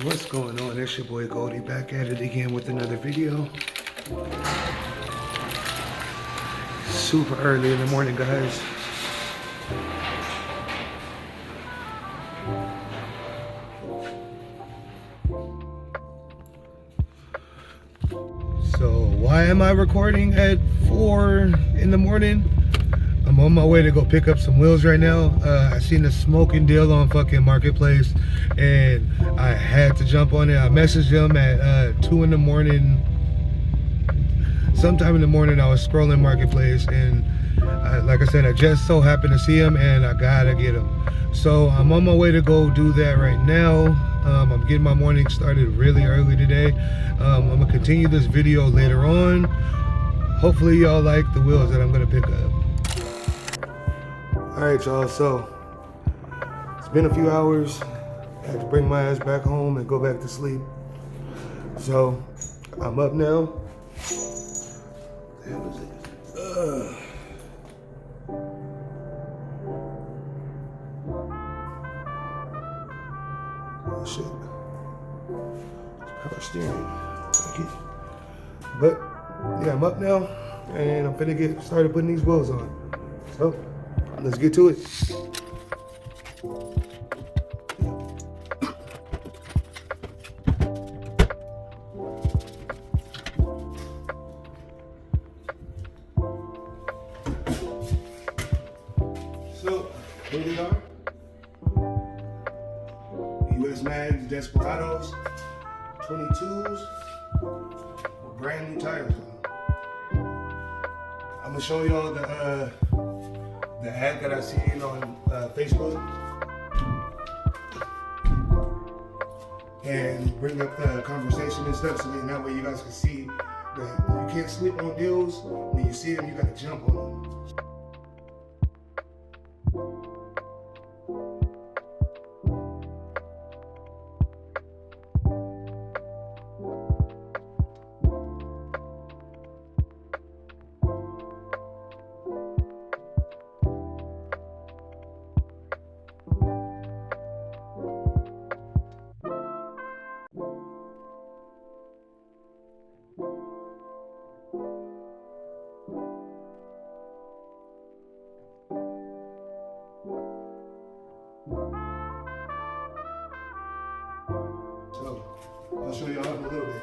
What's going on? It's your boy Goldie back at it again with another video. Super early in the morning, guys. So why am I recording at 4 in the morning? I'm on my way to go pick up some wheels right now. I seen a smoking deal on fucking Marketplace and I had to jump on it. I messaged them at 2 in the morning. Sometime in the morning I was scrolling Marketplace and like I said, I just so happened to see him and I gotta get him. So I'm on my way to go do that right now. I'm getting my morning started really early today. I'm gonna continue this video later on. Hopefully y'all like the wheels that I'm gonna pick up. Alright y'all, so it's been a few hours. I had to bring my ass back home and go back to sleep. So I'm up now. What the hell is this? Oh shit. Power steering. But yeah, I'm up now and I'm finna get started putting these wheels on. So let's get to it. So here they are. US Mags Desperados 22s with brand new tires on. I'm gonna show y'all the ad that I seen on Facebook and bring up the conversation and stuff so that way you guys can see that you can't sleep on deals. When you see them, you gotta jump on them. So I'll show y'all in a little bit.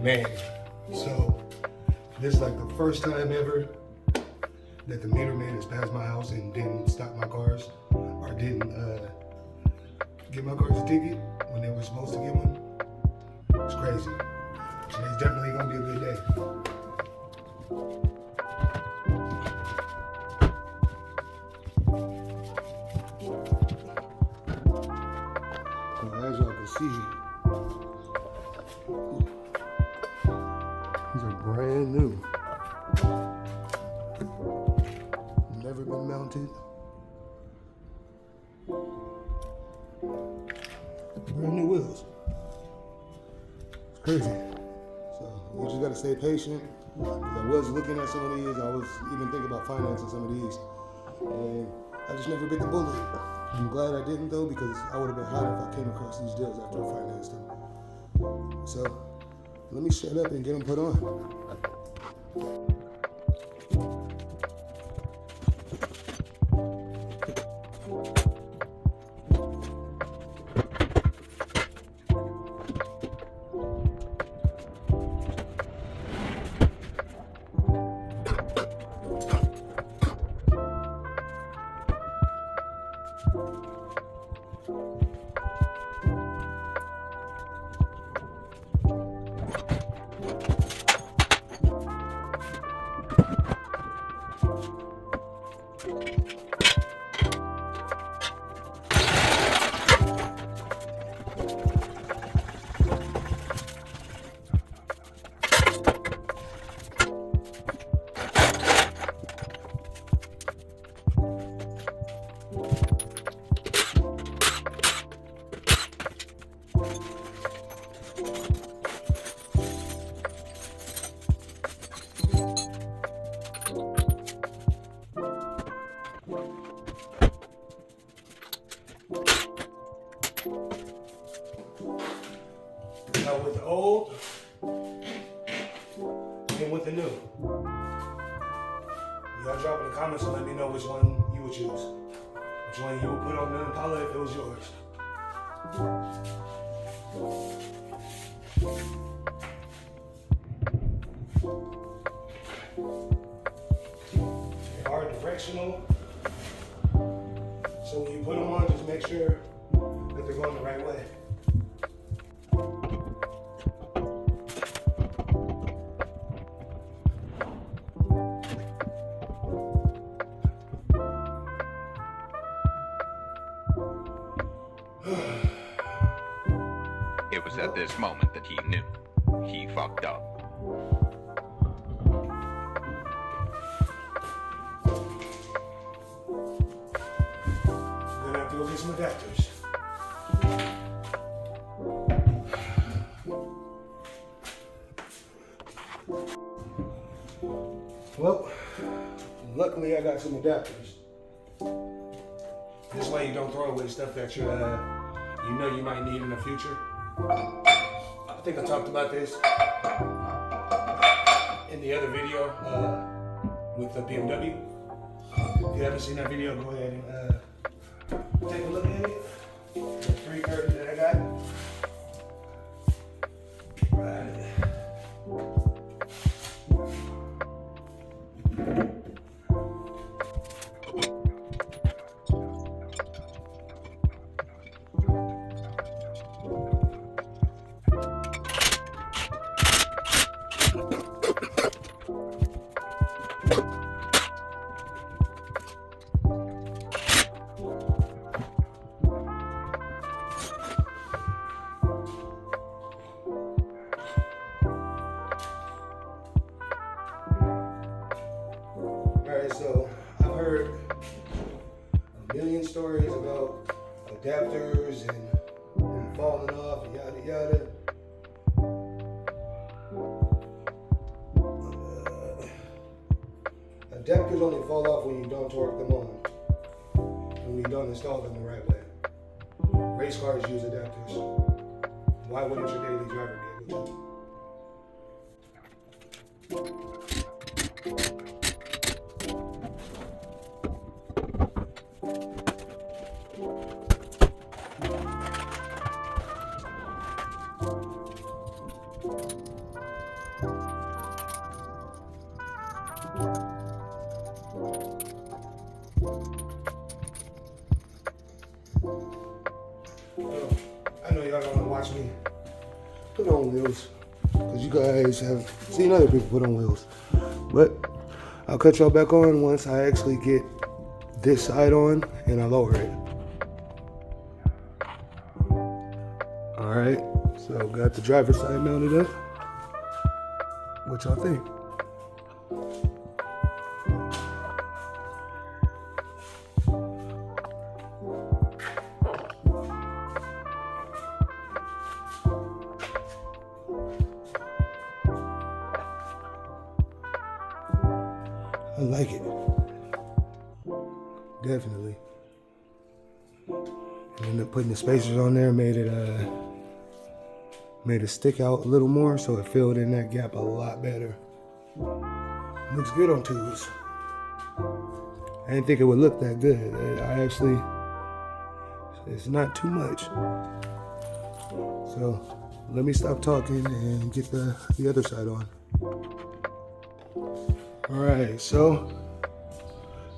Man, so this is like the first time ever that the meter man has passed my house and didn't stop my cars or didn't give my cars a ticket when they were supposed to get one. It's crazy. Today's definitely gonna be a good day. Well, as y'all can see, these are brand new. Never been mounted. Brand new wheels. It's crazy. So you just gotta stay patient. I was looking at some of these. I was even thinking about financing some of these, and I just never bit the bullet. I'm glad I didn't though, because I would have been hot if I came across these deals after I financed them. So let me shut up and get them put on. Same with the new. Y'all drop in the comments and let me know which one you would choose. Which one you would put on the Impala if it was yours. They are directional. So when you put them on, just make sure that they're going the right way. It was at this moment that he knew he fucked up. Gonna have to go get some adapters. Well, luckily I got some adapters. This way you don't throw away stuff that you know you might need in the future. I think I talked about this in the other video with the BMW. If you haven't seen that video, go ahead and take a look at it. The 330 that I got. Right. So I've heard a million stories about adapters and them falling off and yada yada. Adapters only fall off when you don't torque them on and when you don't install them the right way. Race cars use adapters. Why wouldn't your daily driver be able to? I know y'all don't want to watch me put on wheels because you guys have seen other people put on wheels. But I'll cut y'all back on once I actually get this side on and I lower it. Alright, so got the driver's side mounted up. What y'all think? I like it. Definitely. And then putting the spacers on there made it stick out a little more, so it filled in that gap a lot better. Looks good on tubes. I didn't think it would look that good. It's not too much. So let me stop talking and get the other side on. All right, so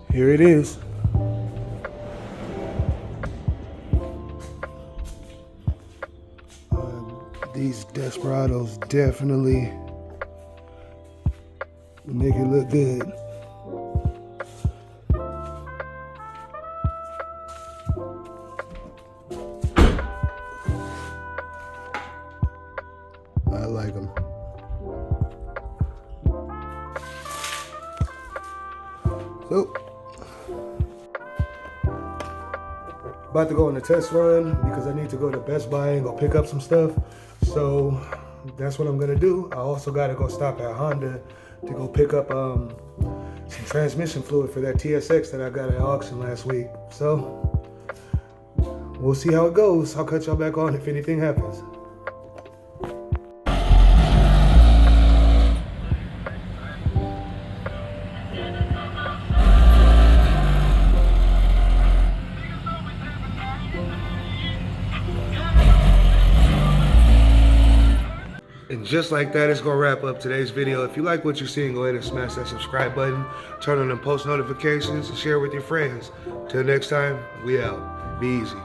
here it is. These Desperados definitely make it look good. I like them. So, about to go on a test run because I need to go to Best Buy and go pick up some stuff. So that's what I'm gonna do. I also gotta go stop at Honda to go pick up some transmission fluid for that TSX that I got at auction last week. So we'll see how it goes. I'll cut y'all back on if anything happens. And just like that, it's gonna wrap up today's video. If you like what you're seeing, go ahead and smash that subscribe button, turn on the post notifications, and share with your friends. Till next time, we out. Be easy.